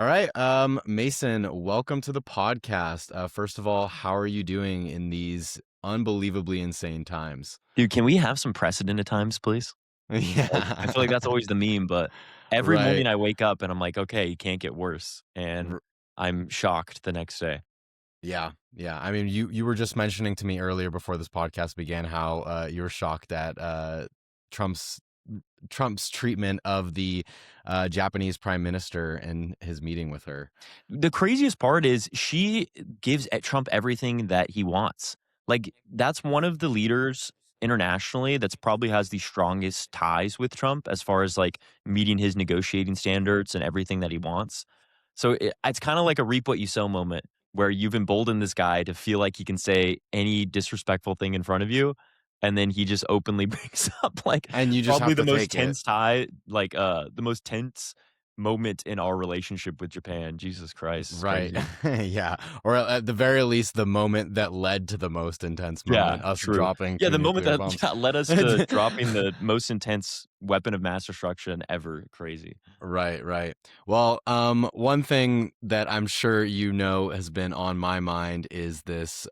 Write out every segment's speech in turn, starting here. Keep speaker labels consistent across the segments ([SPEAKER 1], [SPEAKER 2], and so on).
[SPEAKER 1] All right. Mason, welcome to the podcast. First of all, how are you doing in these unbelievably insane times?
[SPEAKER 2] Dude, can we have some precedent at times, please? Like, I feel like
[SPEAKER 1] Yeah.
[SPEAKER 2] that's always the meme, but every
[SPEAKER 1] Right.
[SPEAKER 2] morning I wake up and I'm like, "Okay, it can't get worse," and
[SPEAKER 1] R-
[SPEAKER 2] I'm shocked the next day.
[SPEAKER 1] Yeah. Yeah. I mean, you were just mentioning to me earlier before this podcast began how you were shocked at Trump's Trump's treatment of the Japanese prime minister and his meeting with her.
[SPEAKER 2] The craziest part is she gives Trump everything that he wants. Like, that's one of the leaders internationally that's probably has the strongest ties with Trump as far as, like, meeting his negotiating standards and everything that he wants. So, it's kinda like a reap what you sow moment where you've emboldened this guy to feel like he can say any disrespectful thing in front of you, and then he just openly brings up, like,
[SPEAKER 1] And you just
[SPEAKER 2] probably
[SPEAKER 1] have
[SPEAKER 2] the
[SPEAKER 1] to
[SPEAKER 2] most
[SPEAKER 1] take it.
[SPEAKER 2] tense tie like, the most tense moment in our relationship with Japan. Jesus Christ, it's
[SPEAKER 1] Right.
[SPEAKER 2] crazy.
[SPEAKER 1] Yeah. Or at the very least, the moment that led to the most intense
[SPEAKER 2] Yeah,
[SPEAKER 1] moment, us
[SPEAKER 2] true.
[SPEAKER 1] dropping
[SPEAKER 2] Yeah,
[SPEAKER 1] two
[SPEAKER 2] the moment
[SPEAKER 1] nuclear
[SPEAKER 2] that
[SPEAKER 1] bombs.
[SPEAKER 2] yeah, led us to dropping the most intense weapon of mass destruction ever. Crazy.
[SPEAKER 1] Right, right. Well, one thing that I'm sure you know has been on my mind is this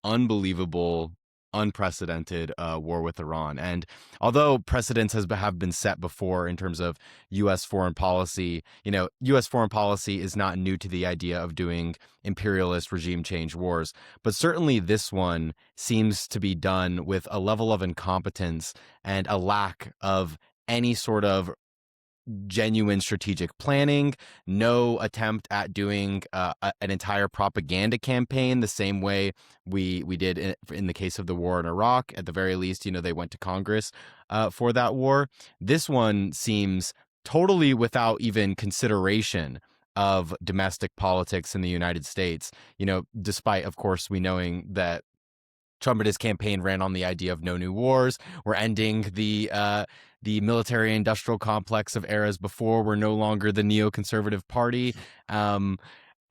[SPEAKER 1] unbelievable, unprecedented war with Iran. And although precedents have been set before in terms of U.S. foreign policy, U.S. foreign policy is not new to the idea of doing imperialist regime change wars. But certainly this one seems to be done with a level of incompetence and a lack of any sort of genuine strategic planning, no attempt at doing an entire propaganda campaign the same way we did in the case of the war in Iraq. At the very least, they went to Congress for that war. This one seems totally without even consideration of domestic politics in the United States. Despite, of course, we knowing that Trump and his campaign ran on the idea of no new wars. We're ending the military-industrial complex of eras before. We're no longer the neoconservative party, um,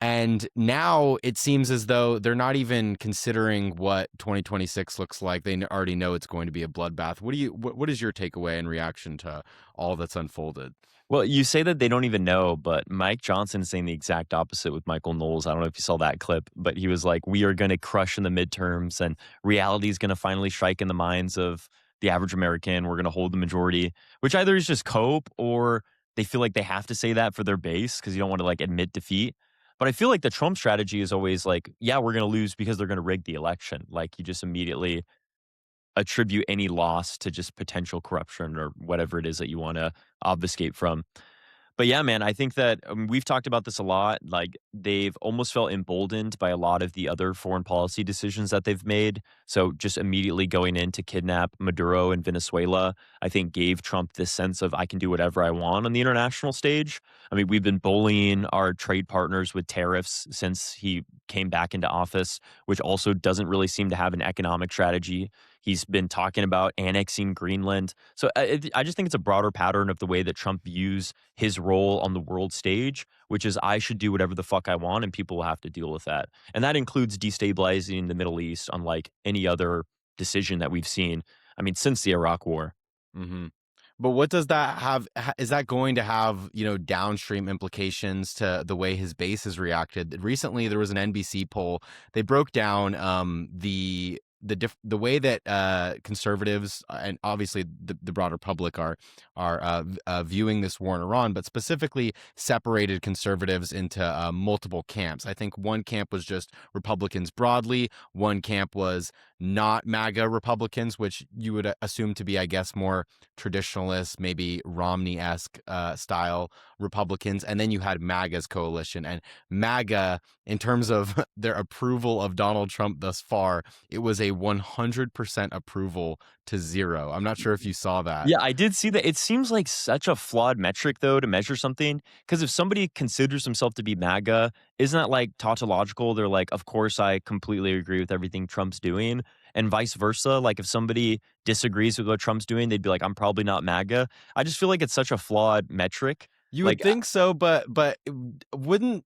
[SPEAKER 1] and now it seems as though they're not even considering what 2026 looks like. They already know it's going to be a bloodbath. What is your takeaway and reaction to all that's unfolded?
[SPEAKER 2] Well, you say that they don't even know, but Mike Johnson is saying the exact opposite with Michael Knowles. I don't know if you saw that clip, but he was like, "We are going to crush in the midterms, and reality is going to finally strike in the minds of the average American. We're going to hold the majority," which either is just cope or they feel like they have to say that for their base because you don't want to like admit defeat. But I feel like the Trump strategy is always like, "Yeah, we're going to lose because they're going to rig the election." Like you just immediately attribute any loss to just potential corruption or whatever it is that you want to obfuscate from. But yeah, man, I think that we've talked about this a lot. Like they've almost felt emboldened by a lot of the other foreign policy decisions that they've made. So just immediately going in to kidnap Maduro in Venezuela, I think gave Trump this sense of I can do whatever I want on the international stage. I mean, we've been bullying our trade partners with tariffs since he came back into office, which also doesn't really seem to have an economic strategy. He's been talking about annexing Greenland. So I just think it's a broader pattern of the way that Trump views his role on the world stage, which is I should do whatever the fuck I want and people will have to deal with that. And that includes destabilizing the Middle East, unlike any other decision that we've seen. I mean, since the Iraq War.
[SPEAKER 1] Hmm. But what does that have? Is that going to have, downstream implications to the way his base has reacted? Recently, there was an NBC poll. They broke down the way that conservatives and obviously the broader public are viewing this war in Iran, but specifically separated conservatives into multiple camps. I think one camp was just Republicans broadly. One camp was not MAGA Republicans, which you would assume to be, I guess, more traditionalist, maybe Romney-esque style Republicans. And then you had MAGA's coalition. And MAGA, in terms of their approval of Donald Trump thus far, it was a 100% approval to zero. I'm not sure if you saw that.
[SPEAKER 2] Yeah, I did see that. It seems like such a flawed metric, though, to measure something. Because if somebody considers himself to be MAGA, isn't that like tautological? They're like, of course, I completely agree with everything Trump's doing. And vice versa. Like, if somebody disagrees with what Trump's doing, they'd be like, I'm probably not MAGA. I just feel like it's such a flawed metric.
[SPEAKER 1] You would
[SPEAKER 2] Like,
[SPEAKER 1] think so, but wouldn't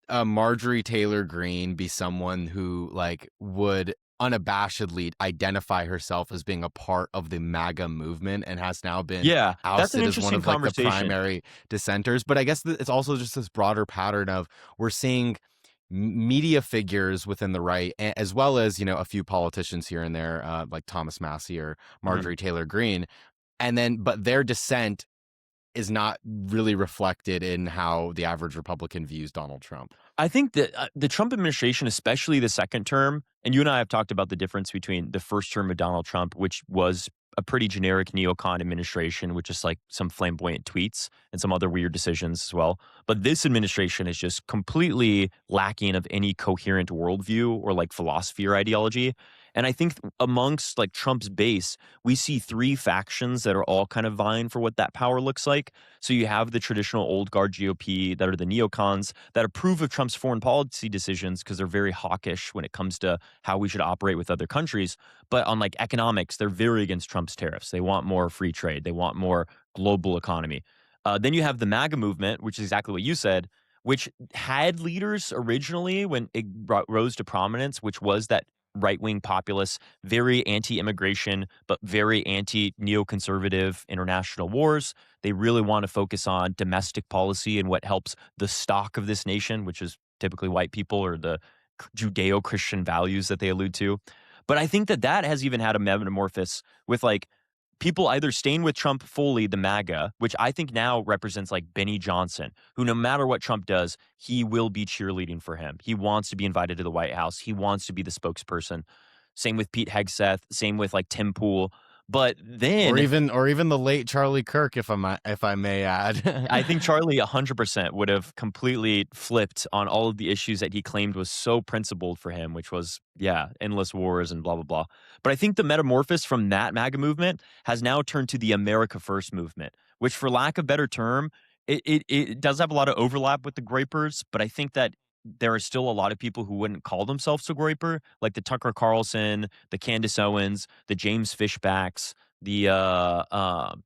[SPEAKER 1] Marjorie Taylor Greene be someone who like would unabashedly identify herself as being a part of the MAGA movement and has now been
[SPEAKER 2] Yeah, that's an
[SPEAKER 1] ousted as one
[SPEAKER 2] interesting
[SPEAKER 1] of like the
[SPEAKER 2] conversation.
[SPEAKER 1] primary dissenters. But I guess it's also just this broader pattern of we're seeing media figures within the right, as well as a few politicians here and there, like Thomas Massey or
[SPEAKER 2] Mhm.
[SPEAKER 1] Marjorie Taylor Greene, and then but their dissent is not really reflected in how the average Republican views Donald Trump.
[SPEAKER 2] I think that the Trump administration, especially the second term, and you and I have talked about the difference between the first term of Donald Trump, which was a pretty generic neocon administration with just like some flamboyant tweets and some other weird decisions as well. But this administration is just completely lacking of any coherent worldview or like philosophy or ideology. And I think amongst like Trump's base, we see three factions that are all kind of vying for what that power looks like. So you have the traditional old guard GOP that are the neocons that approve of Trump's foreign policy decisions because they're very hawkish when it comes to how we should operate with other countries. But on like economics, they're very against Trump's tariffs. They want more free trade. They want more global economy. Then you have the MAGA movement, which is exactly what you said, which had leaders originally when it rose to prominence, which was that right wing populist, very anti immigration, but very anti neoconservative international wars. They really want to focus on domestic policy and what helps the stock of this nation, which is typically white people or the Judeo Christian values that they allude to. But I think that that has even had a metamorphosis with like people either staying with Trump fully, the MAGA, which I think now represents like Benny Johnson, who no matter what Trump does, he will be cheerleading for him. He wants to be invited to the White House. He wants to be the spokesperson. Same with Pete Hegseth. Same with like Tim Pool. But
[SPEAKER 1] Or
[SPEAKER 2] then
[SPEAKER 1] even the late Charlie Kirk, if I may add.
[SPEAKER 2] I think Charlie 100% would have completely flipped on all of the issues that he claimed was so principled for him, which was, yeah, endless wars and blah, blah, blah. But I think the metamorphosis from that MAGA movement has now turned to the America First movement, which, for lack of better term, it does have a lot of overlap with the Groypers, but I think that there are still a lot of people who wouldn't call themselves a Groyper, like the Tucker Carlson, the Candace Owens, the James Fishbacks, the I'm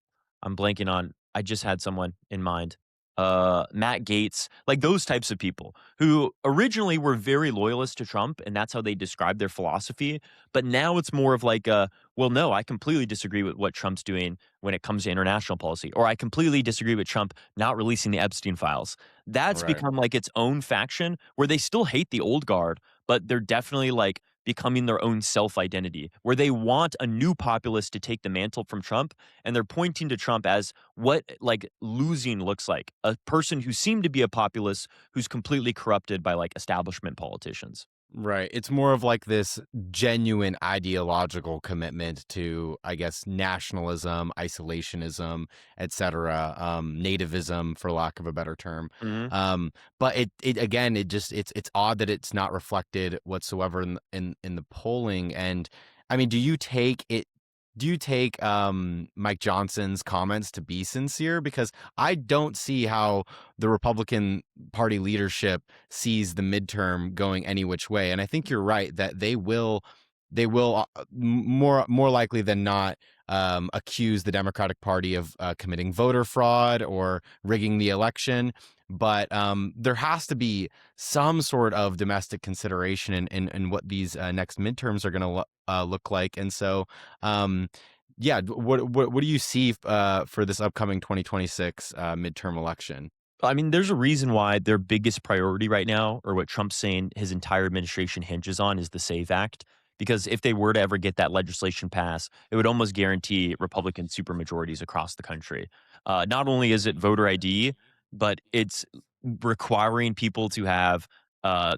[SPEAKER 2] blanking on I just had someone in mind. Matt Gaetz, like those types of people who originally were very loyalist to Trump, and that's how they describe their philosophy. But now it's more of like well, no, I completely disagree with what Trump's doing when it comes to international policy, or I completely disagree with Trump not releasing the Epstein files. That's
[SPEAKER 1] Right.
[SPEAKER 2] become like its own faction where they still hate the old guard, but they're definitely like becoming their own self identity, where they want a new populace to take the mantle from Trump, and they're pointing to Trump as what like losing looks like. A person who seemed to be a populist who's completely corrupted by like establishment politicians.
[SPEAKER 1] Right. It's more of like this genuine ideological commitment to, I guess, nationalism, isolationism, etc., nativism, for lack of a better term.
[SPEAKER 2] Mhm.
[SPEAKER 1] But it again, it's odd that it's not reflected whatsoever in the polling. And I mean, do you take Mike Johnson's comments to be sincere? Because I don't see how the Republican Party leadership sees the midterm going any which way. And I think you're right that they will more likely than not accuse the Democratic Party of committing voter fraud or rigging the election. But there has to be some sort of domestic consideration in what these next midterms are going to look like. And so, yeah, what do you see for this upcoming 2026 midterm election?
[SPEAKER 2] I mean, there's a reason why their biggest priority right now, or what Trump's saying his entire administration hinges on, is the SAVE Act. Because if they were to ever get that legislation passed, it would almost guarantee Republican supermajorities across the country. Not only is it voter ID, but it's requiring people to have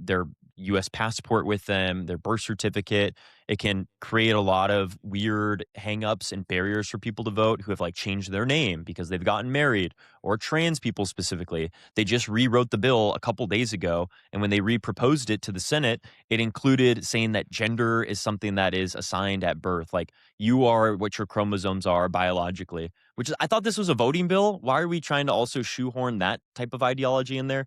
[SPEAKER 2] their U.S. passport with them, their birth certificate. It can create a lot of weird hangups and barriers for people to vote who have like changed their name because they've gotten married, or trans people specifically. They just rewrote the bill a couple days ago, and when they reproposed it to the Senate, it included saying that gender is something that is assigned at birth, like you are what your chromosomes are biologically. Which is, I thought this was a voting bill. Why are we trying to also shoehorn that type of ideology in there?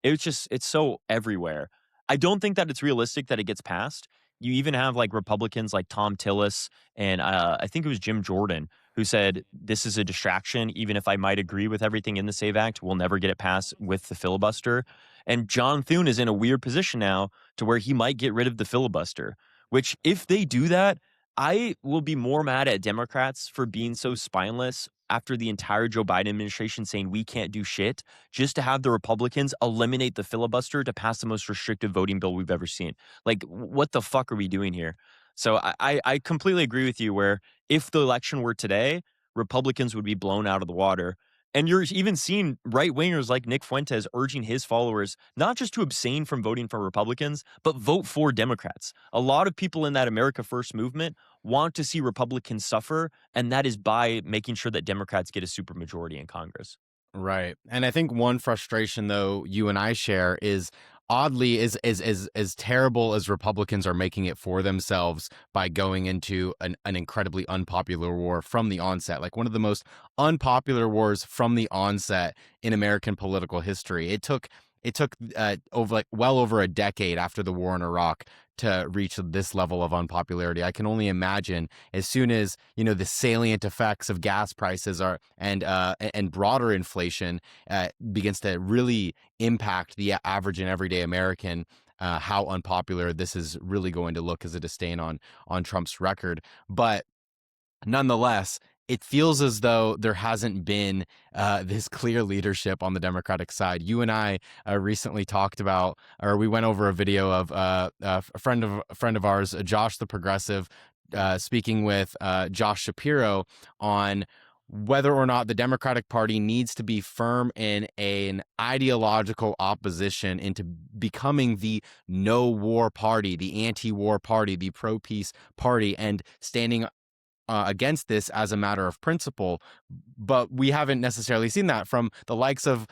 [SPEAKER 2] It's so everywhere. I don't think that it's realistic that it gets passed. You even have like Republicans like Tom Tillis and I think it was Jim Jordan who said this is a distraction. Even if I might agree with everything in the SAVE Act, we'll never get it passed with the filibuster. And John Thune is in a weird position now to where he might get rid of the filibuster, which if they do that, I will be more mad at Democrats for being so spineless after the entire Joe Biden administration saying we can't do shit, just to have the Republicans eliminate the filibuster to pass the most restrictive voting bill we've ever seen. Like, what the fuck are we doing here? So I completely agree with you where if the election were today, Republicans would be blown out of the water. And you're even seeing right wingers like Nick Fuentes urging his followers not just to abstain from voting for Republicans, but vote for Democrats. A lot of people in that America First movement want to see Republicans suffer, and that is by making sure that Democrats get a supermajority in Congress.
[SPEAKER 1] Right. And I think one frustration though you and I share is oddly as terrible as Republicans are making it for themselves by going into an incredibly unpopular war from the onset. Like one of the most unpopular wars from the onset in American political history. It took over like well over a decade after the war in Iraq to reach this level of unpopularity. I can only imagine as soon as the salient effects of gas prices are and broader inflation begins to really impact the average and everyday American. How unpopular this is really going to look as a disdain on Trump's record, but nonetheless, it feels as though there hasn't been this clear leadership on the Democratic side. You and I recently talked about, or we went over a video of a friend of ours, Josh the Progressive, speaking with Josh Shapiro on whether or not the Democratic Party needs to be firm in an ideological opposition into becoming the no war party, the anti-war party, the pro-peace party, and standing against this as a matter of principle. But we haven't necessarily seen that from the likes of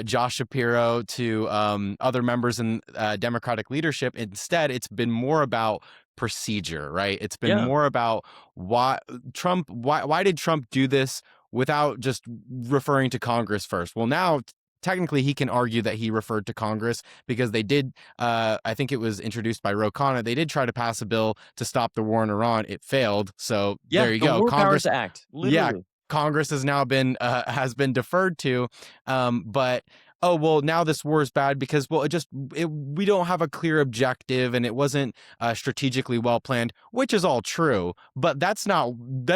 [SPEAKER 1] Josh Shapiro to other members in Democratic leadership. Instead, it's been more about procedure, right? It's been
[SPEAKER 2] Yeah.
[SPEAKER 1] more about why did Trump do this without just referring to Congress first? Well, now technically he can argue that he referred to Congress because they did, I think it was introduced by Ro Khanna, they did try to pass a bill to stop the war in Iran. It failed. So
[SPEAKER 2] Yeah,
[SPEAKER 1] there you
[SPEAKER 2] the
[SPEAKER 1] go.
[SPEAKER 2] War Powers
[SPEAKER 1] Congress,
[SPEAKER 2] Act,
[SPEAKER 1] yeah,
[SPEAKER 2] literally.
[SPEAKER 1] Congress has now been deferred to, but oh well, now this war is bad because well, we don't have a clear objective and it wasn't strategically well planned, which is all true. But that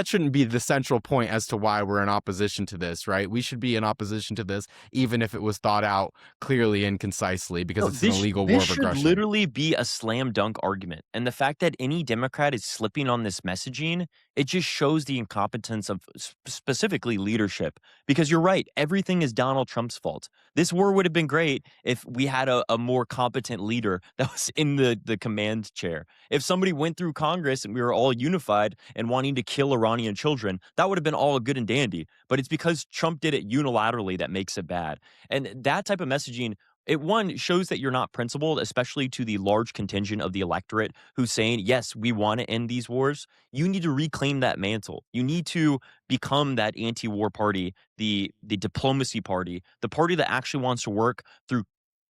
[SPEAKER 1] shouldn't be the central point as to why we're in opposition to this, right? We should be in opposition to this even if it was thought out clearly and concisely because
[SPEAKER 2] No,
[SPEAKER 1] it's an illegal war
[SPEAKER 2] this
[SPEAKER 1] of
[SPEAKER 2] should
[SPEAKER 1] aggression.
[SPEAKER 2] literally be a slam dunk argument, and the fact that any Democrat is slipping on this messaging, it just shows the incompetence of specifically leadership, because you're right, everything is Donald Trump's fault. This war would have been great if we had a more competent leader that was in the command chair. If somebody went through Congress and we were all unified and wanting to kill Iranian children, that would have been all good and dandy, but it's because Trump did it unilaterally that makes it bad. And that type of messaging, it one shows that you're not principled, especially to the large contingent of the electorate who's saying, yes, we want to end these wars. You need to reclaim that mantle. You need to become that anti-war party, the diplomacy party, the party that actually wants to work through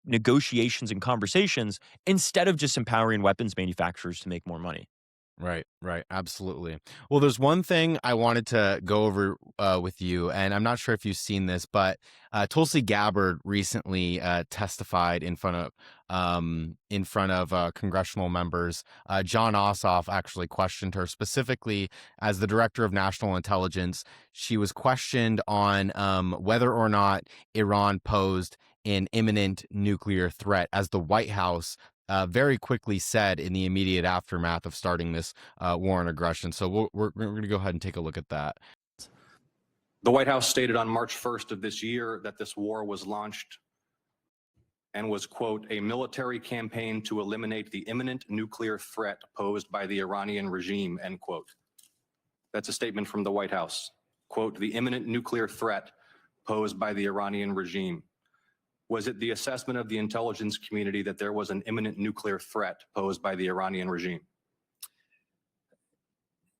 [SPEAKER 2] negotiations and conversations instead of just empowering weapons manufacturers to make more money.
[SPEAKER 1] Right, right, absolutely. Well, there's one thing I wanted to go over with you, and I'm not sure if you've seen this, but Tulsi Gabbard recently testified in front of congressional members. John Ossoff actually questioned her specifically as the director of national intelligence. She was questioned on whether or not Iran posed an imminent nuclear threat, as the White House very quickly said in the immediate aftermath of starting this war on aggression. So we're going to go ahead and take a look at that.
[SPEAKER 3] The White House stated on March 1st of this year that this war was launched and was, quote, a military campaign to eliminate the imminent nuclear threat posed by the Iranian regime, end quote. That's a statement from the White House. Quote, the imminent nuclear threat posed by the Iranian regime. Was it the assessment of the intelligence community that there was an imminent nuclear threat posed by the Iranian regime?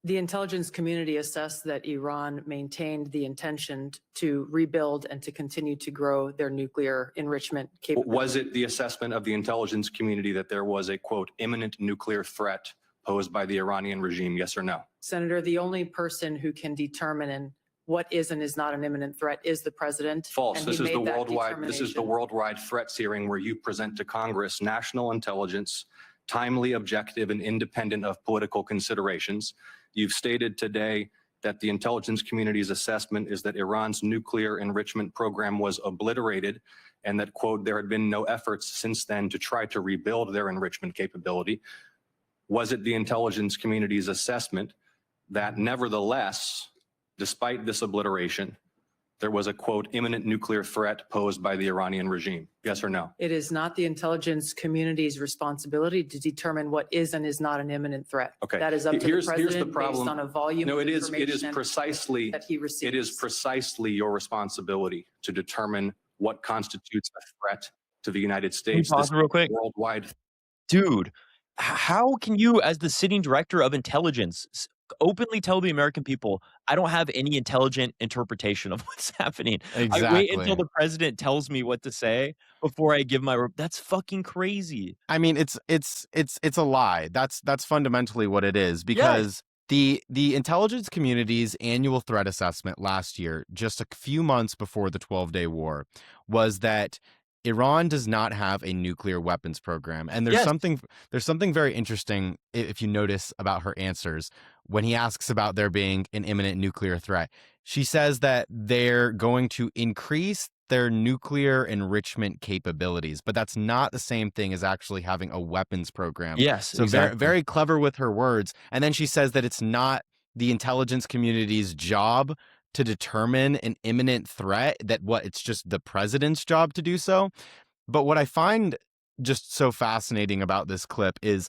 [SPEAKER 4] The intelligence community assessed that Iran maintained the intention to rebuild and to continue to grow their nuclear enrichment capability.
[SPEAKER 3] Was it the assessment of the intelligence community that there was a, quote, imminent nuclear threat posed by the Iranian regime, yes or no?
[SPEAKER 4] Senator, the only person who can determine what is and is not an imminent threat is the president.
[SPEAKER 3] False. This is the worldwide
[SPEAKER 4] determination.
[SPEAKER 3] threats hearing where you present to Congress national intelligence, timely, objective, and independent of political considerations. You've stated today that the intelligence community's assessment is that Iran's nuclear enrichment program was obliterated and that, quote, there had been no efforts since then to try to rebuild their enrichment capability. Was it the intelligence community's assessment that nevertheless, despite this obliteration, there was a, quote, imminent nuclear threat posed by the Iranian regime? Yes or no?
[SPEAKER 4] It is not the intelligence community's responsibility to determine what is and is not an imminent threat.
[SPEAKER 3] Okay.
[SPEAKER 4] That is up to the
[SPEAKER 3] Here's the
[SPEAKER 4] president
[SPEAKER 3] problem.
[SPEAKER 4] based on a volume
[SPEAKER 3] No,
[SPEAKER 4] of
[SPEAKER 3] it is
[SPEAKER 4] information
[SPEAKER 3] precisely
[SPEAKER 4] that he receives.
[SPEAKER 3] it is precisely your responsibility to determine what constitutes a threat to the United
[SPEAKER 2] Can we
[SPEAKER 3] States.
[SPEAKER 2] pause
[SPEAKER 3] This
[SPEAKER 2] real quick?
[SPEAKER 3] worldwide.
[SPEAKER 2] Dude, how can you, as the sitting director of intelligence, openly tell the American people, I don't have any intelligent interpretation of what's happening? I wait until
[SPEAKER 1] Exactly.
[SPEAKER 2] the president tells me what to say before I give my. That's fucking crazy.
[SPEAKER 1] I mean, it's a lie. That's fundamentally what it is,
[SPEAKER 2] Yes.
[SPEAKER 1] because the intelligence community's annual threat assessment last year, just a few months before the 12-day war, was that Iran does not have a nuclear weapons program. And
[SPEAKER 2] Yes.
[SPEAKER 1] there's something very interesting, if you notice, about her answers when he asks about there being an imminent nuclear threat. She says that they're going to increase their nuclear enrichment capabilities, but that's not the same thing as actually having a weapons program.
[SPEAKER 2] Yes,
[SPEAKER 1] So
[SPEAKER 2] exactly.
[SPEAKER 1] very clever with her words. And then she says that it's not the intelligence community's job to determine an imminent threat, it's just the president's job to do so. But what I find just so fascinating about this clip is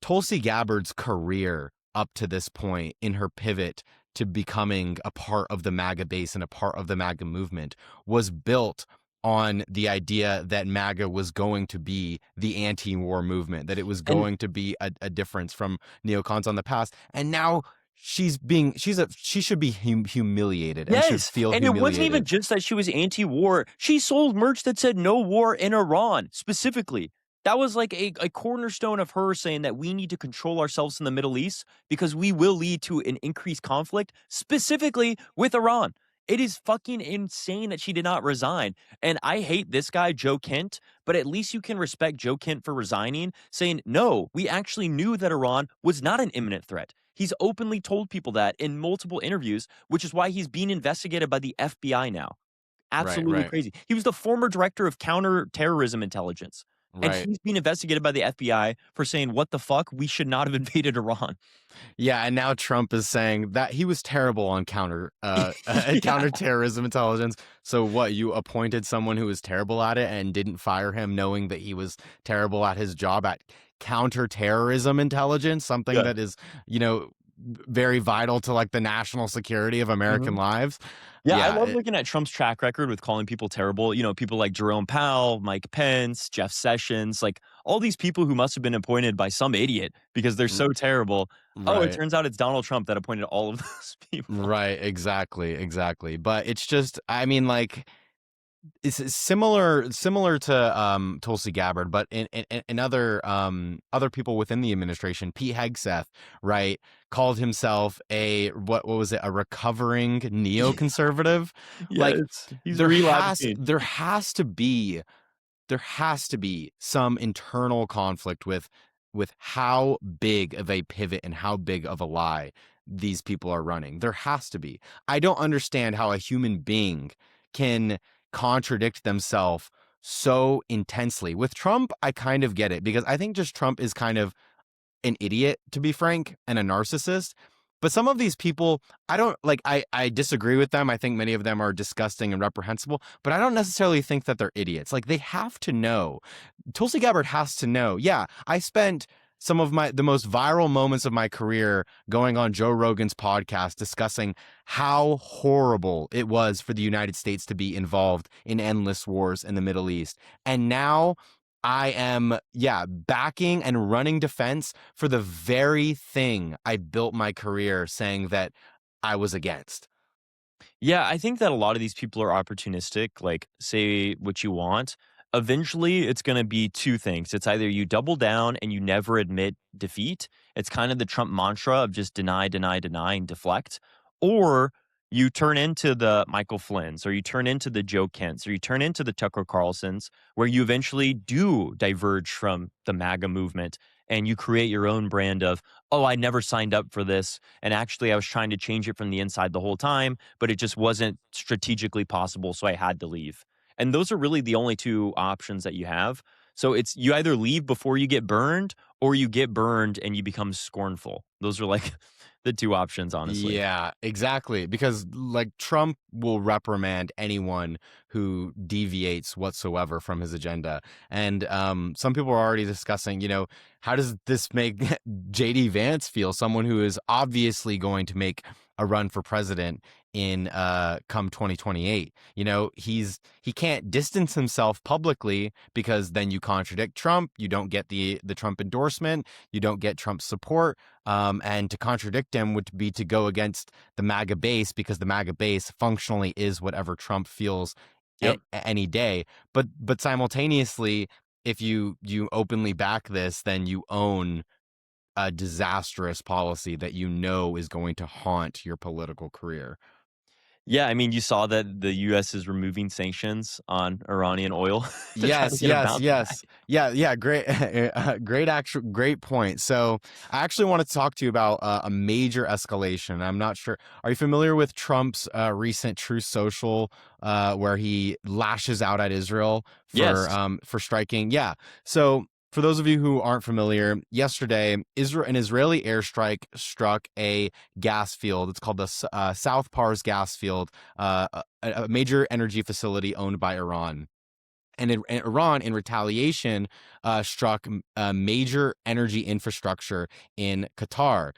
[SPEAKER 1] Tulsi Gabbard's career up to this point in her pivot to becoming a part of the MAGA base and a part of the MAGA movement was built on the idea that MAGA was going to be the anti-war movement, that it was going to be a difference from neocons on the past. And now she should be humiliated and should
[SPEAKER 2] Yes,
[SPEAKER 1] feel
[SPEAKER 2] and it wasn't even
[SPEAKER 1] humiliated.
[SPEAKER 2] just that she was anti-war. She sold merch that said "No war in Iran" specifically. That was like a cornerstone of her saying that we need to control ourselves in the Middle East because we will lead to an increased conflict, specifically with Iran. It is fucking insane that she did not resign. And I hate this guy, Joe Kent, but at least you can respect Joe Kent for resigning, saying, no, we actually knew that Iran was not an imminent threat. He's openly told people that in multiple interviews, which is why he's being investigated by the FBI now. Absolutely
[SPEAKER 1] Right.
[SPEAKER 2] crazy. He was the former director of counterterrorism intelligence. And
[SPEAKER 1] Right.
[SPEAKER 2] he's being investigated by the FBI for saying, what the fuck? We should not have invaded Iran.
[SPEAKER 1] Yeah, and now Trump is saying that he was terrible on
[SPEAKER 2] Yeah.
[SPEAKER 1] counterterrorism intelligence. So what, you appointed someone who was terrible at it and didn't fire him knowing that he was terrible at his job at counterterrorism intelligence, something
[SPEAKER 2] Yeah.
[SPEAKER 1] that is, very vital to like the national security of American lives.
[SPEAKER 2] Yeah,
[SPEAKER 1] Yeah,
[SPEAKER 2] I love looking at Trump's track record with calling people terrible. People like Jerome Powell, Mike Pence, Jeff Sessions, like all these people who must have been appointed by some idiot because they're so terrible. Oh, it
[SPEAKER 1] right.
[SPEAKER 2] turns out it's Donald Trump that appointed all of those people.
[SPEAKER 1] Right, exactly. But it's just, I mean, like, it's similar to Tulsi Gabbard, but in other people within the administration. Pete Hegseth, right, called himself what was it, a recovering neoconservative. Like,
[SPEAKER 2] Yes, he's relapsing.
[SPEAKER 1] there has to be some internal conflict with how big of a pivot and how big of a lie these people are running. There has to be. I don't understand how a human being can contradict themselves so intensely. With Trump, I kind of get it, because I think just Trump is kind of an idiot, to be frank, and a narcissist. But some of these people, I disagree with them. I think many of them are disgusting and reprehensible, but I don't necessarily think that they're idiots. Like, they have to know. Tulsi Gabbard has to know. Yeah, I spent some of the most viral moments of my career going on Joe Rogan's podcast discussing how horrible it was for the United States to be involved in endless wars in the Middle East. And now I am, backing and running defense for the very thing I built my career saying that I was against.
[SPEAKER 2] Yeah, I think that a lot of these people are opportunistic, like say what you want. Eventually, it's going to be two things. It's either you double down and you never admit defeat. It's kind of the Trump mantra of just deny, deny, deny, and deflect. Or you turn into the Michael Flynn's, or you turn into the Joe Kents, or you turn into the Tucker Carlsons, where you eventually do diverge from the MAGA movement and you create your own brand of, oh, I never signed up for this. And actually, I was trying to change it from the inside the whole time, but it just wasn't strategically possible. So I had to leave. And those are really the only two options that you have. So it's you either leave before you get burned or you get burned and you become scornful. Those are like the two options, honestly.
[SPEAKER 1] Yeah, exactly. Because like Trump will reprimand anyone who deviates whatsoever from his agenda. And some people are already discussing, how does this make JD Vance feel? Someone who is obviously going to make a run for president in come 2028. He can't distance himself publicly because then you contradict Trump. You don't get the Trump endorsement. You don't get Trump's support. And to contradict him would be to go against the MAGA base, because the MAGA base functionally is whatever Trump feels
[SPEAKER 2] Yep.
[SPEAKER 1] any day. But simultaneously, if you openly back this, then you own a disastrous policy that is going to haunt your political career.
[SPEAKER 2] Yeah, I mean, you saw that the US is removing sanctions on Iranian oil to try to
[SPEAKER 1] Yes,
[SPEAKER 2] get them
[SPEAKER 1] yes,
[SPEAKER 2] bounced back.
[SPEAKER 1] yes. Yeah, great, great point. So I actually wanted to talk to you about a major escalation. I'm not sure. Are you familiar with Trump's recent Truth Social, where he lashes out at Israel
[SPEAKER 2] Yes.
[SPEAKER 1] for striking? Yeah. So for those of you who aren't familiar, yesterday, an Israeli airstrike struck a gas field. It's called the South Pars gas field, a major energy facility owned by Iran. And Iran, in retaliation, struck major energy infrastructure in Qatar.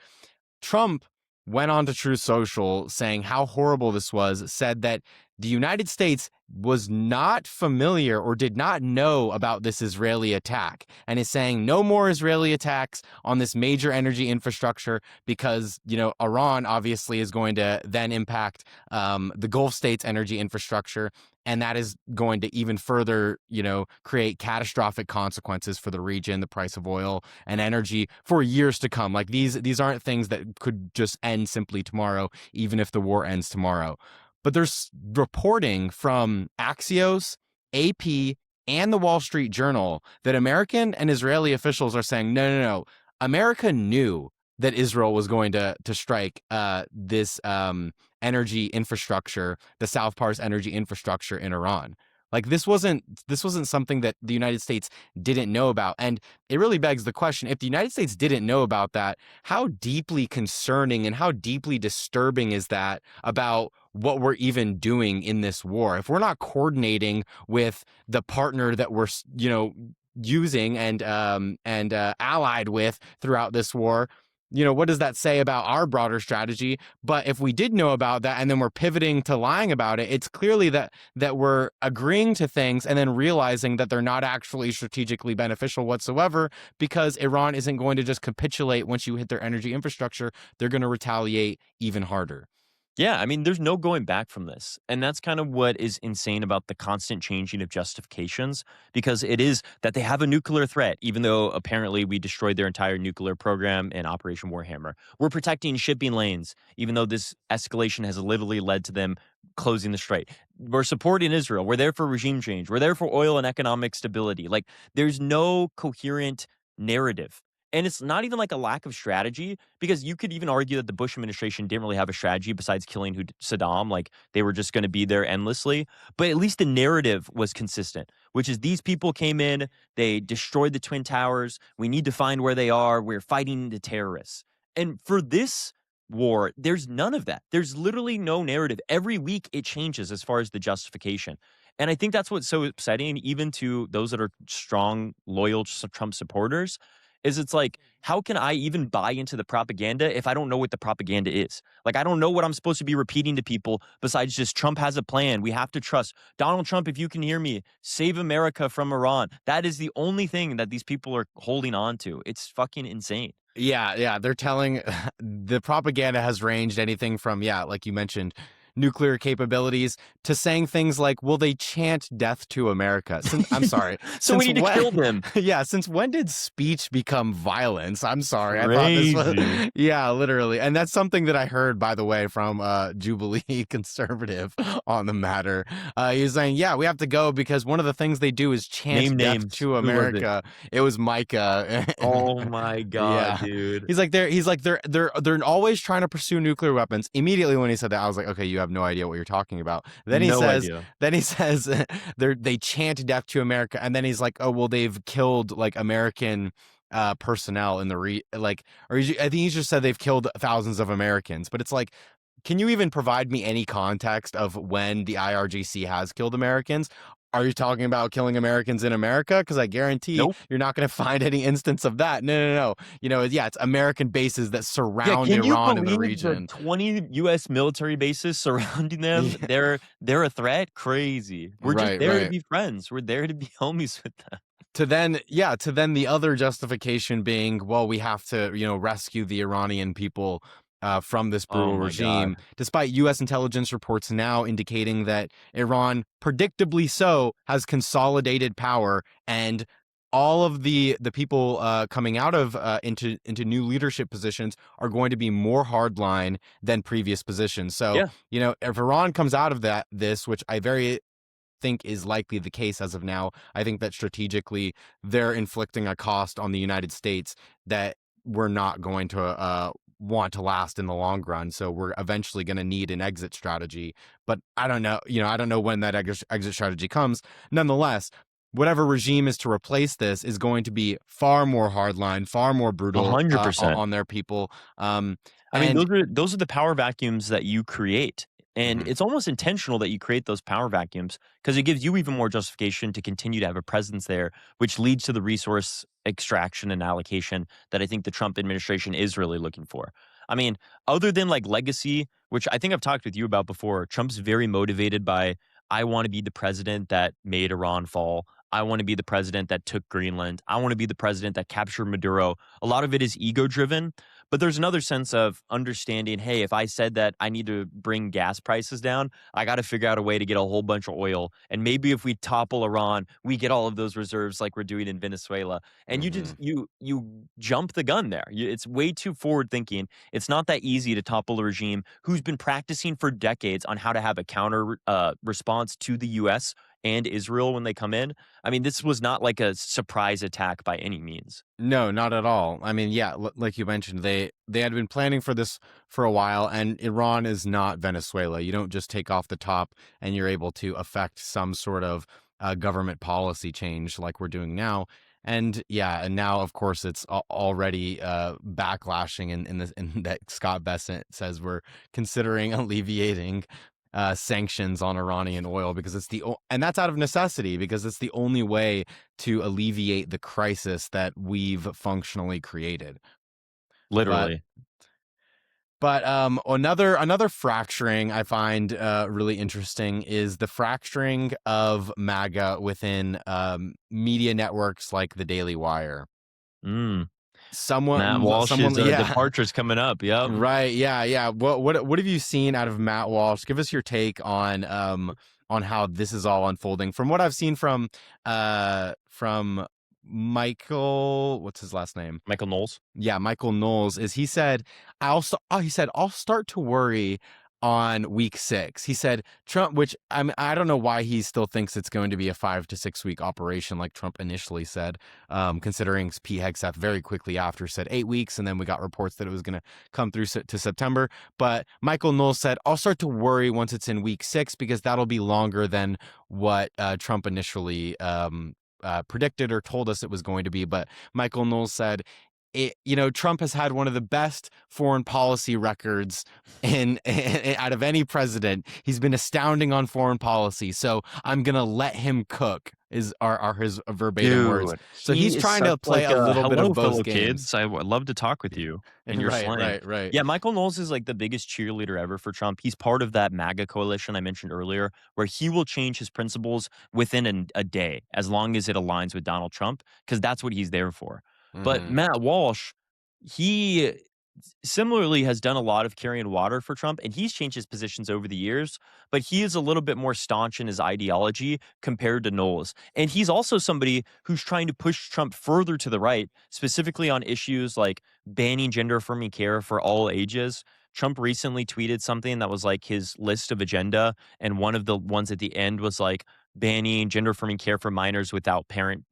[SPEAKER 1] Trump went on to Truth Social saying how horrible this was, said that the United States was not familiar or did not know about this Israeli attack, and is saying no more Israeli attacks on this major energy infrastructure because, Iran obviously is going to then impact the Gulf states' energy infrastructure. And that is going to even further, create catastrophic consequences for the region, the price of oil and energy for years to come. Like these aren't things that could just end simply tomorrow, even if the war ends tomorrow. But there's reporting from Axios, AP, and the Wall Street Journal that American and Israeli officials are saying, no, no, no. America knew that Israel was going to strike this energy infrastructure, the South Pars energy infrastructure in Iran. Like this wasn't something that the United States didn't know about. And it really begs the question, if the United States didn't know about that, how deeply concerning and how deeply disturbing is that about what we're even doing in this war? If we're not coordinating with the partner that we're, using and allied with throughout this war, what does that say about our broader strategy? But if we did know about that and then we're pivoting to lying about it, it's clearly that we're agreeing to things and then realizing that they're not actually strategically beneficial whatsoever, because Iran isn't going to just capitulate once you hit their energy infrastructure. They're going to retaliate even harder.
[SPEAKER 2] Yeah, I mean, there's no going back from this. And that's kind of what is insane about the constant changing of justifications, because it is that they have a nuclear threat, even though apparently we destroyed their entire nuclear program in Operation Warhammer. We're protecting shipping lanes, even though this escalation has literally led to them closing the strait. We're supporting Israel. We're there for regime change. We're there for oil and economic stability. Like, there's no coherent narrative. And it's not even like a lack of strategy, because you could even argue that the Bush administration didn't really have a strategy besides killing Saddam. Like they were just going to be there endlessly. But at least the narrative was consistent, which is these people came in, they destroyed the Twin Towers. We need to find where they are. We're fighting the terrorists. And for this war, there's none of that. There's literally no narrative. Every week it changes as far as the justification. And I think that's what's so upsetting, even to those that are strong, loyal Trump supporters, is it's like, how can I even buy into the propaganda if I don't know what the propaganda is? Like, I don't know what I'm supposed to be repeating to people besides just Trump has a plan. We have to trust Donald Trump. If you can hear me, save America from Iran. That is the only thing that these people are holding on to. It's fucking insane.
[SPEAKER 1] Yeah, they're telling the propaganda has ranged anything from, like you mentioned, nuclear capabilities to saying things like, "Will they chant death to America?" I'm sorry.
[SPEAKER 2] So we
[SPEAKER 1] Since
[SPEAKER 2] need to
[SPEAKER 1] when?
[SPEAKER 2] kill them.
[SPEAKER 1] Yeah, since when did speech become violence? I'm sorry. I thought this was
[SPEAKER 2] Crazy.
[SPEAKER 1] yeah, literally. And that's something that I heard, by the way, from Jubilee conservative on the matter. He was saying, "Yeah, we have to go because one of the things they do is chant
[SPEAKER 2] Name
[SPEAKER 1] death
[SPEAKER 2] names.
[SPEAKER 1] to
[SPEAKER 2] Who was it?
[SPEAKER 1] America." It was Micah.
[SPEAKER 2] Oh my God,
[SPEAKER 1] Yeah.
[SPEAKER 2] dude.
[SPEAKER 1] They're always trying to pursue nuclear weapons. Immediately when he said that, I was like, okay, you have no idea what you're talking about.
[SPEAKER 2] No idea.
[SPEAKER 1] Then he says they chant death to America, and then he's like, oh well, they've killed like American personnel in the I think he just said they've killed thousands of Americans, but it's like, can you even provide me any context of when the IRGC has killed Americans? Are you talking about killing Americans in America? Because I guarantee
[SPEAKER 2] Nope.
[SPEAKER 1] you're not going to find any instance of that. No. Yeah, it's American bases that
[SPEAKER 2] Yeah,
[SPEAKER 1] surround
[SPEAKER 2] can you
[SPEAKER 1] Iran in the
[SPEAKER 2] believe the
[SPEAKER 1] region.
[SPEAKER 2] 20 US military bases surrounding them?
[SPEAKER 1] Yeah.
[SPEAKER 2] They're a threat? Crazy. We're just
[SPEAKER 1] Right,
[SPEAKER 2] there to
[SPEAKER 1] right.
[SPEAKER 2] be friends. We're there to be homies with them.
[SPEAKER 1] To then the other justification being, well, we have to, rescue the Iranian people from this
[SPEAKER 2] Oh
[SPEAKER 1] brutal
[SPEAKER 2] my God.
[SPEAKER 1] regime, despite U.S. intelligence reports now indicating that Iran, predictably so, has consolidated power, and all of the people coming out of into new leadership positions are going to be more hardline than previous positions. So,
[SPEAKER 2] Yeah.
[SPEAKER 1] if Iran comes out of this, which I very think is likely the case as of now. I think that strategically they're inflicting a cost on the United States that we're not going to want to last in the long run. So we're eventually going to need an exit strategy. But I don't know, I don't know when that exit strategy comes. Nonetheless, whatever regime is to replace this is going to be far more hardline, far more brutal
[SPEAKER 2] 100%.
[SPEAKER 1] on their people.
[SPEAKER 2] I mean,
[SPEAKER 1] And
[SPEAKER 2] those are the power vacuums that you create. And
[SPEAKER 1] Mhm.
[SPEAKER 2] it's almost intentional that you create those power vacuums because it gives you even more justification to continue to have a presence there, which leads to the resource extraction and allocation that I think the Trump administration is really looking for. I mean, other than like legacy, which I think I've talked with you about before, Trump's very motivated by, I want to be the president that made Iran fall. I want to be the president that took Greenland. I want to be the president that captured Maduro. A lot of it is ego driven. But there's another sense of understanding, hey, if I said that I need to bring gas prices down, I got to figure out a way to get a whole bunch of oil. And maybe if we topple Iran, we get all of those reserves like we're doing in Venezuela. And you just
[SPEAKER 1] Mhm.
[SPEAKER 2] you jump the gun there. It's way too forward thinking. It's not that easy to topple a regime who's been practicing for decades on how to have a counter response to the U.S. and Israel when they come in. I mean, this was not like a surprise attack by any means.
[SPEAKER 1] No, not at all. I mean, yeah, like you mentioned, they had been planning for this for a while, and Iran is not Venezuela. You don't just take off the top and you're able to affect some sort of government policy change like we're doing now. And yeah, and now of course it's already backlashing in that Scott Bessent says we're considering alleviating sanctions on Iranian oil because and that's out of necessity because it's the only way to alleviate the crisis that we've functionally created. But
[SPEAKER 2] Literally.
[SPEAKER 1] another fracturing I find really interesting is the fracturing of MAGA within media networks like the Daily Wire.
[SPEAKER 2] Mm. Matt
[SPEAKER 1] Someone,
[SPEAKER 2] Walsh's
[SPEAKER 1] yeah.
[SPEAKER 2] departure's coming up. Yep.
[SPEAKER 1] Right. Yeah. What have you seen out of Matt Walsh? Give us your take on how this is all unfolding. From what I've seen from Michael, what's his last name?
[SPEAKER 2] Michael Knowles.
[SPEAKER 1] Yeah, Michael Knowles, is he said I'll start to worry on week 6. He said Trump, which I don't know why he still thinks it's going to be a 5 to 6 week operation like Trump initially said, considering Pete Hegseth very quickly after said 8 weeks, and then we got reports that it was going to come through to September. But Michael Knowles said, I'll start to worry once it's in week 6 because that'll be longer than what Trump initially predicted or told us it was going to be. But Michael Knowles said, Trump has had one of the best foreign policy records in out of any president. He's been astounding on foreign policy. So I'm gonna let him cook. Are his verbatim words.
[SPEAKER 2] Dude,
[SPEAKER 1] So
[SPEAKER 2] he
[SPEAKER 1] he's
[SPEAKER 2] is
[SPEAKER 1] trying
[SPEAKER 2] such
[SPEAKER 1] to play
[SPEAKER 2] like
[SPEAKER 1] a
[SPEAKER 2] a
[SPEAKER 1] little bit
[SPEAKER 2] hello,
[SPEAKER 1] of both
[SPEAKER 2] fellow
[SPEAKER 1] games.
[SPEAKER 2] kids. I would love to talk with you in your
[SPEAKER 1] Right,
[SPEAKER 2] slang.
[SPEAKER 1] right.
[SPEAKER 2] Yeah, Michael Knowles is like the biggest cheerleader ever for Trump. He's part of that MAGA coalition I mentioned earlier, where he will change his principles within a day as long as it aligns with Donald Trump, because that's what he's there for. But
[SPEAKER 1] Mhm.
[SPEAKER 2] Matt Walsh, he similarly has done a lot of carrying water for Trump, and he's changed his positions over the years, but he is a little bit more staunch in his ideology compared to Knowles. And he's also somebody who's trying to push Trump further to the right, specifically on issues like banning gender affirming care for all ages. Trump recently tweeted something that was like his list of agenda, and one of the ones at the end was like banning gender affirming care for minors without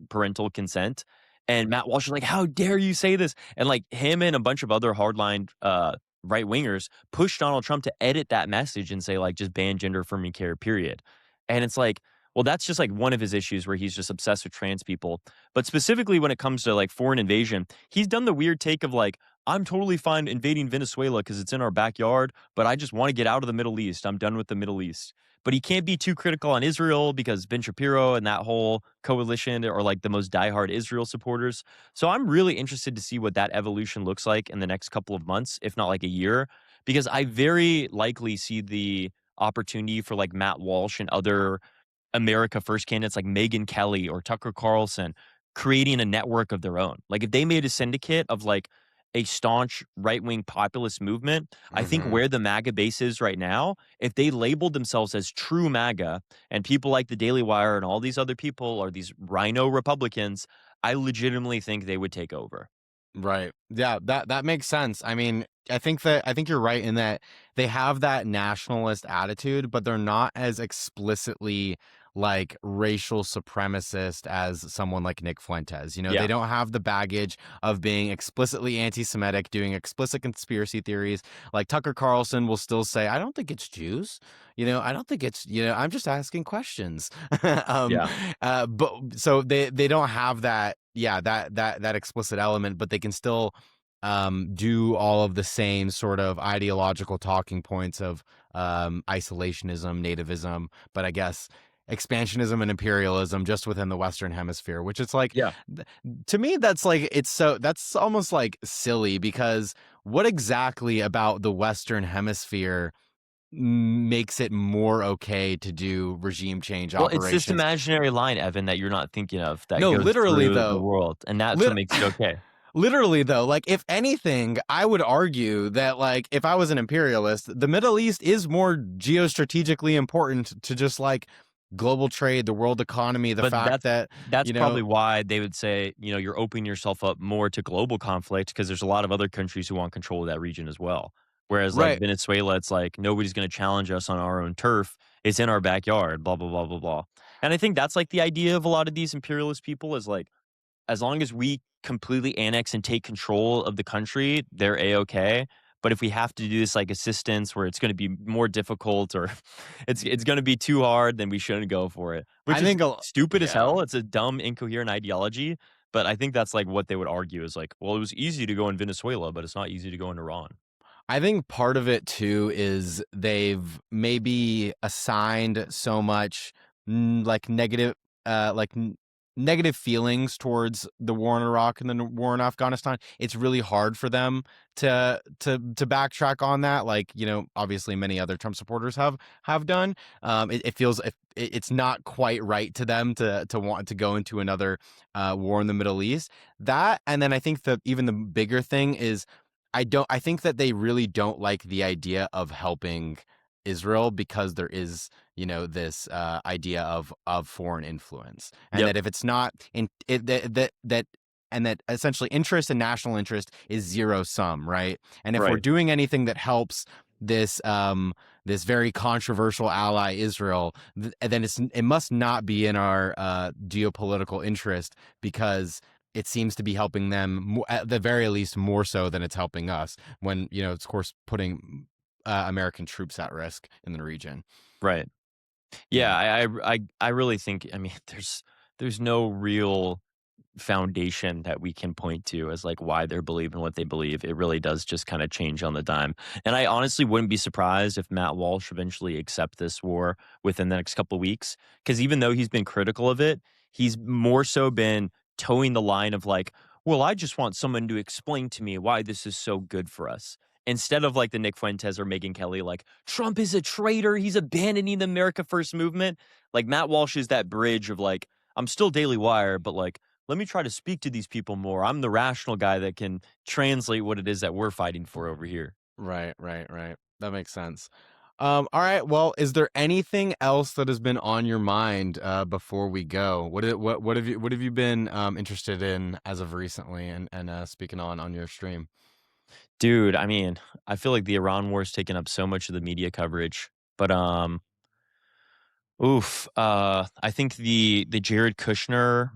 [SPEAKER 2] parental consent. And Matt Walsh is like, "How dare you say this?" And like him and a bunch of other hardline right wingers pushed Donald Trump to edit that message and say like just ban gender affirming care, period. And it's like, well, that's just like one of his issues where he's just obsessed with trans people. But specifically when it comes to like foreign invasion, he's done the weird take of like, I'm totally fine invading Venezuela because it's in our backyard, but I just want to get out of the Middle East. I'm done with the Middle East. But he can't be too critical on Israel because Ben Shapiro and that whole coalition are like the most diehard Israel supporters. So I'm really interested to see what that evolution looks like in the next couple of months, if not like a year, because I very likely see the opportunity for like Matt Walsh and other America First candidates like Megyn Kelly or Tucker Carlson creating a network of their own. Like if they made a syndicate of like a staunch right-wing populist movement, I think
[SPEAKER 1] Hmm.
[SPEAKER 2] where the MAGA base is right now, if they labeled themselves as true MAGA and people like the Daily Wire and all these other people are these rhino Republicans, I legitimately think they would take over.
[SPEAKER 1] Right. Yeah, that makes sense. I mean, I think you're right in that they have that nationalist attitude, but they're not as explicitly like racial supremacist as someone like Nick Fuentes. You know, they
[SPEAKER 2] Yeah.
[SPEAKER 1] don't have the baggage of being explicitly anti-Semitic, doing explicit conspiracy theories. Like Tucker Carlson will still say, "I don't think it's Jews. You know, I don't think it's, I'm just asking questions." um,
[SPEAKER 2] Yeah.
[SPEAKER 1] but so they don't have that, yeah, that explicit element, but they can still do all of the same sort of ideological talking points of isolationism, nativism, but I guess expansionism and imperialism just within the Western Hemisphere, which it's like,
[SPEAKER 2] Yeah.
[SPEAKER 1] to me, that's like, that's almost like silly, because what exactly about the Western Hemisphere makes it more okay to do regime change
[SPEAKER 2] Well, it's this
[SPEAKER 1] operations?
[SPEAKER 2] imaginary line, Evan, that you're not thinking of that
[SPEAKER 1] No,
[SPEAKER 2] goes
[SPEAKER 1] literally
[SPEAKER 2] through the
[SPEAKER 1] though.
[SPEAKER 2] world, and that's what
[SPEAKER 1] Lit-
[SPEAKER 2] makes it okay.
[SPEAKER 1] Literally though, like if anything, I would argue that like if I was an imperialist, the Middle East is more geostrategically important to just like global trade, the world economy, the
[SPEAKER 2] But
[SPEAKER 1] fact that,
[SPEAKER 2] that's
[SPEAKER 1] you know,
[SPEAKER 2] probably why they would say, you're opening yourself up more to global conflict because there's a lot of other countries who want control of that region as well. Whereas like
[SPEAKER 1] right.
[SPEAKER 2] Venezuela, it's like nobody's going to challenge us on our own turf. It's in our backyard, blah blah blah blah blah. And I think that's like the idea of a lot of these imperialist people is like as long as we completely annex and take control of the country, they're a-okay. But if we have to do this like assistance where it's going to be more difficult or it's going to be too hard, then we shouldn't go for it.
[SPEAKER 1] I
[SPEAKER 2] Which is
[SPEAKER 1] think,
[SPEAKER 2] stupid as
[SPEAKER 1] yeah.
[SPEAKER 2] hell. It's a dumb, incoherent ideology. But I think that's like what they would argue is like, well, it was easy to go in Venezuela, but it's not easy to go in Iran.
[SPEAKER 1] I think part of it too is they've maybe assigned so much like negative, like negative feelings towards the war in Iraq and the war in Afghanistan. It's really hard for them to backtrack on that. Like, obviously many other Trump supporters have done. It feels it's not quite right to them to want to go into another war in the Middle East. That, and then I think that even the bigger thing is, I think that they really don't like the idea of helping Israel, because there is, this idea of foreign influence, and
[SPEAKER 2] Yep.
[SPEAKER 1] that if it's not in it, that and that essentially interest and national interest is zero sum, right? And if we're
[SPEAKER 2] Right.
[SPEAKER 1] doing anything that helps this very controversial ally Israel, then it must not be in our geopolitical interest, because it seems to be helping them at the very least more so than it's helping us, when it's of course putting American troops at risk in the region.
[SPEAKER 2] Right. Yeah.
[SPEAKER 1] Yeah.
[SPEAKER 2] I really think, I mean, there's no real foundation that we can point to as like why they're believing what they believe. It really does just kind of change on the dime. And I honestly wouldn't be surprised if Matt Walsh eventually accept this war within the next couple of weeks. Because even though he's been critical of it, he's more so been towing the line of like, well, I just want someone to explain to me why this is so good for us. Instead of like the Nick Fuentes or Megyn Kelly, like Trump is a traitor, he's abandoning the America First movement. Like Matt Walsh is that bridge of like, I'm still Daily Wire, but like let me try to speak to these people more. I'm the rational guy that can translate what it is that we're fighting for over here.
[SPEAKER 1] Right, right, right. That makes sense. All right. Well, is there anything else that has been on your mind before we go? What have you been interested in as of recently and speaking on your stream?
[SPEAKER 2] Dude, I mean, I feel like the Iran war's taken up so much of the media coverage, but I think the Jared Kushner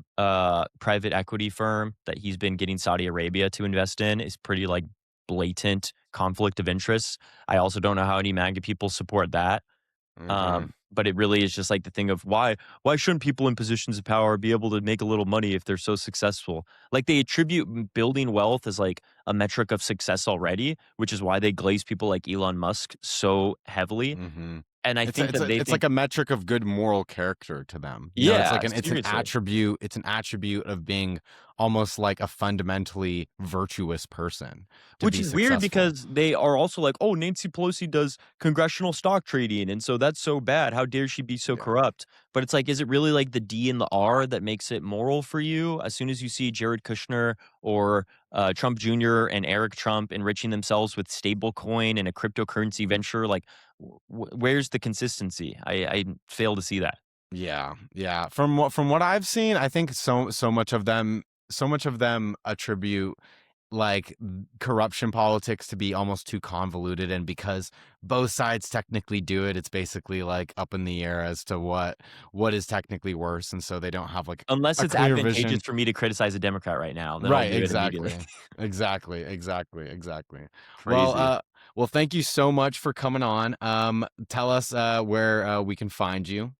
[SPEAKER 2] private equity firm that he's been getting Saudi Arabia to invest in is pretty like blatant conflict of interest. I also don't know how any MAGA people support that.
[SPEAKER 1] Hmm.
[SPEAKER 2] But it really is just like the thing of why shouldn't people in positions of power be able to make a little money if they're so successful? Like they attribute building wealth as like a metric of success already, which is why they glaze people like Elon Musk so heavily.
[SPEAKER 1] Hmm.
[SPEAKER 2] And I think that they
[SPEAKER 1] It's like
[SPEAKER 2] think,
[SPEAKER 1] a metric of good moral character to them. You know,
[SPEAKER 2] yeah,
[SPEAKER 1] it's an
[SPEAKER 2] seriously.
[SPEAKER 1] attribute. It's an attribute of being almost like a fundamentally virtuous person to
[SPEAKER 2] Which
[SPEAKER 1] be
[SPEAKER 2] is weird
[SPEAKER 1] successful.
[SPEAKER 2] because they are also like, "Oh, Nancy Pelosi does congressional stock trading, and so that's so bad. How dare she be so
[SPEAKER 1] Yeah.
[SPEAKER 2] corrupt?" But it's like, is it really like the D and the R that makes it moral for you? As soon as you see Jared Kushner or Trump Jr. and Eric Trump enriching themselves with stablecoin and a cryptocurrency venture, like, where's the consistency? I fail to see that.
[SPEAKER 1] Yeah, yeah. From what I've seen, I think so much of them attribute like corruption politics to be almost too convoluted, and because both sides technically do it, it's basically like up in the air as to what is technically worse, and so they don't have like
[SPEAKER 2] Unless
[SPEAKER 1] a
[SPEAKER 2] it's
[SPEAKER 1] clear
[SPEAKER 2] advantageous
[SPEAKER 1] vision.
[SPEAKER 2] for me to criticize a Democrat right now, then I'll
[SPEAKER 1] Right,
[SPEAKER 2] do it immediately.
[SPEAKER 1] exactly. Exactly. Well,
[SPEAKER 2] Crazy.
[SPEAKER 1] thank you so much for coming on. Tell us where we can find you.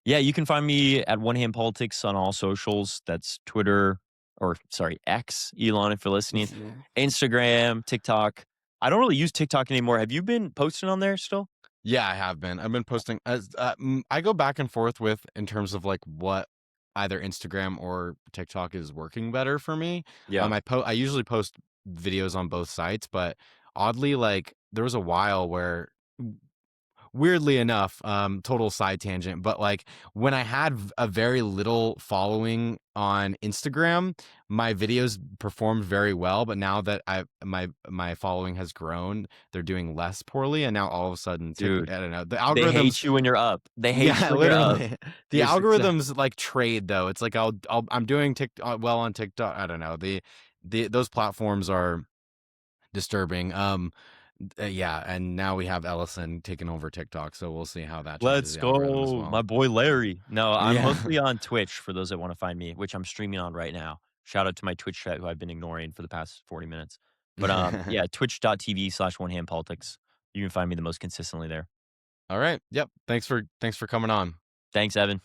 [SPEAKER 2] Yeah, you can find me at One Hand Politics on all socials. That's Twitter, or sorry, X, Elon, if you're listening, Instagram, TikTok. I don't really use TikTok anymore. Have you been posting on there still?
[SPEAKER 1] Yeah, I have been. I've been posting as I go back and forth with in terms of like what either Instagram or TikTok is working better for me.
[SPEAKER 2] Yeah.
[SPEAKER 1] I usually post videos on both sites, but oddly, like there was a while where weirdly enough, total side tangent, but like when I had a very little following on Instagram, my videos performed very well. But now that my following has grown, they're doing less poorly, and now all of a sudden,
[SPEAKER 2] Dude,
[SPEAKER 1] I don't know, the
[SPEAKER 2] they
[SPEAKER 1] algorithms.
[SPEAKER 2] hate you when you're up. They hate
[SPEAKER 1] Yeah,
[SPEAKER 2] you when you're up.
[SPEAKER 1] literally, the
[SPEAKER 2] Your success.
[SPEAKER 1] algorithms like trade though. It's like I'm doing well on TikTok. I don't know, the those platforms are disturbing. Yeah, and now we have Ellison taking over TikTok, so we'll see how that changes
[SPEAKER 2] Let's
[SPEAKER 1] the algorithm as
[SPEAKER 2] go.
[SPEAKER 1] well.
[SPEAKER 2] My boy Larry. No, I'm
[SPEAKER 1] Yeah.
[SPEAKER 2] mostly on Twitch for those that want to find me, which I'm streaming on right now. Shout out to my Twitch chat who I've been ignoring for the past 40 minutes. But yeah, twitch.tv/slash one hand politics. You can find me the most consistently there.
[SPEAKER 1] All right. Yep. Thanks for coming on.
[SPEAKER 2] Thanks, Evan.